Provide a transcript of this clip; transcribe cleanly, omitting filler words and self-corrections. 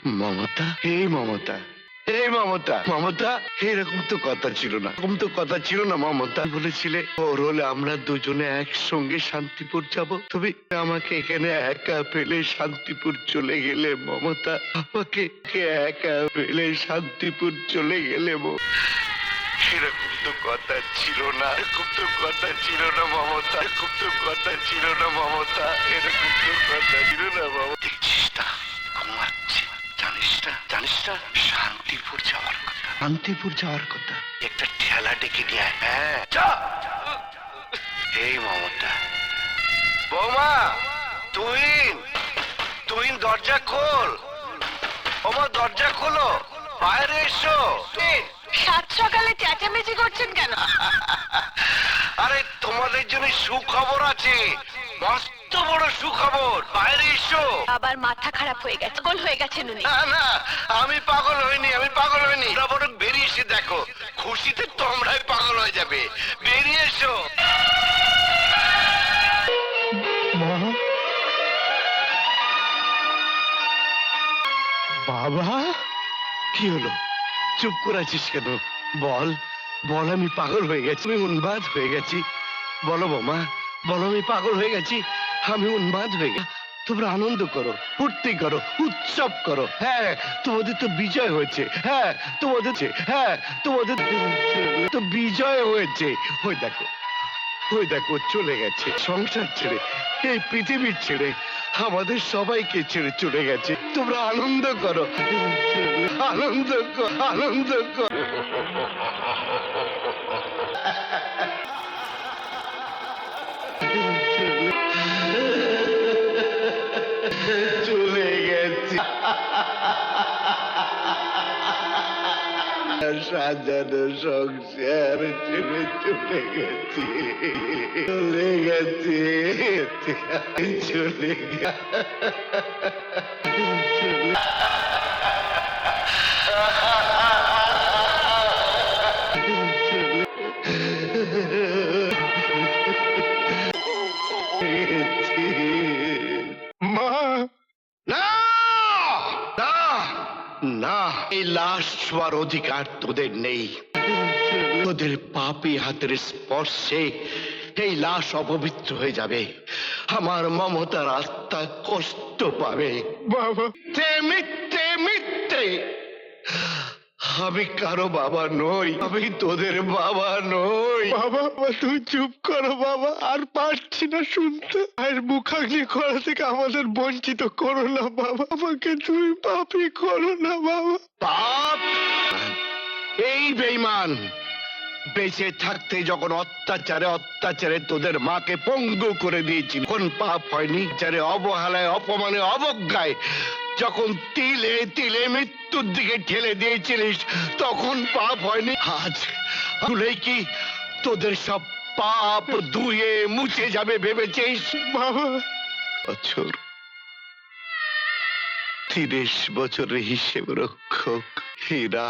মমতা, এই মমতা, এই মমতা, মমতা, এরকম তো কথা ছিল না, এরকম তো কথা ছিল না। মমতা বলেছিলে ওর হলে আমরা দুজনে একসঙ্গে শান্তিপুর যাব। তুমি আমাকে এখানে একা পেলে শান্তিপুর চলে গেলে মমতা, আমাকে একা পেলে শান্তিপুর চলে গেলে। এরকম তো কথা ছিল না, এরকম তো কথা ছিল না মমতা, এরকম তো কথা ছিল না মমতা, এরকম তো কথা ছিল না মমতা। দেখছিস না ঘুমাচ্ছে, জানিস না, জানিস না শান্তিপুর যাওয়ার কথা, শান্তিপুর যাওয়ার কথা। একটা ঠেলা ডেকে নিয়ে আয়। হ্যাঁ যা। এই মমতা, বৌমা, তুহিন, তুহিন দরজা খোল, ওমা দরজা খোলো, বাইরে এসো। সাত সকালে চেঁচামেচি করছেন কেন? আরে তোমাদের জন্য সুখবর আছে, মস্ত বড় সুখবর, বাইরে এসো। আবার মাথা খারাপ হয়ে গেছে, গোল হয়ে গেছেন উনি। না না, আমি পাগল হইনি, আমি পাগল হইনি। তোমরা বরং বেরিয়ে এসে দেখো, খুশিতে তোমরাই পাগল হয়ে যাবে। বেরিয়ে এসো। বাবা, কি হলো? চুপ করে আছিস কেন? বল, বল আমি পাগল হয়ে গেছি, আমি উন্মাদ হয়ে গেছি। বলো বৌমা, বলো আমি পাগল হয়ে গেছি, আমি উন্মাদ হয়ে গেছি। তোমরা আনন্দ করো, ফুর্তি করো, উৎসব করো। হ্যাঁ, তোমাদের তো বিজয় হয়েছে। হ্যাঁ, তোমাদের, হ্যাঁ তোমাদের তো বিজয় হয়েছে। ওই দেখো, ওই দেখো চলে গেছে, সংসার ছেড়ে, এই পৃথিবীর ছেড়ে, আমাদের সবাইকে ছেড়ে চলে গেছে। তোমরা আনন্দ করো, আনন্দ করো, আনন্দ করো। চলে গেছে, সাজানো সংসার ছেড়ে চলে গেছে, চলে গেছে, চলে মা, না না না, এই লাশ ছোঁয়ার অধিকার তোদের নেই। তোদের পাপী হাতের স্পর্শে এই লাশ অপবিত্র হয়ে যাবে। আমার মমতার আত্মা কষ্ট পাবে। বাবা, মিথ্যে মিথ্যে, আমি কারো বাবা নই, আমি তোদের বাবা নই। বাবা, তুই চুপ করো বাবা, আর পারছি না শুনতে। আর মুখাগ্নি করা থেকে আমাদের বঞ্চিত করো না বাবা, আমাকে তুমি পাপী করো না বাবা। পাপ, এই বেঈমান বেঁচে থাকতে যখন অত্যাচারে অত্যাচারে তোদের মাকে পঙ্গু করে দিয়েছিল, কোন পাপ হয়নি? যারে অবহেলায়, অপমানে, অবজ্ঞায় যখন তিলে তিলে মৃত্যুর দিকে ঠেলে দিয়েছিলিস, তখন পাপ হয়নি? আজ ভুলেই কি তোদের সব পাপ ধুয়ে মুছে যাবে ভেবেছিস? বাবা, বছর 30 বছরের হিসেব রক্ষক হীরা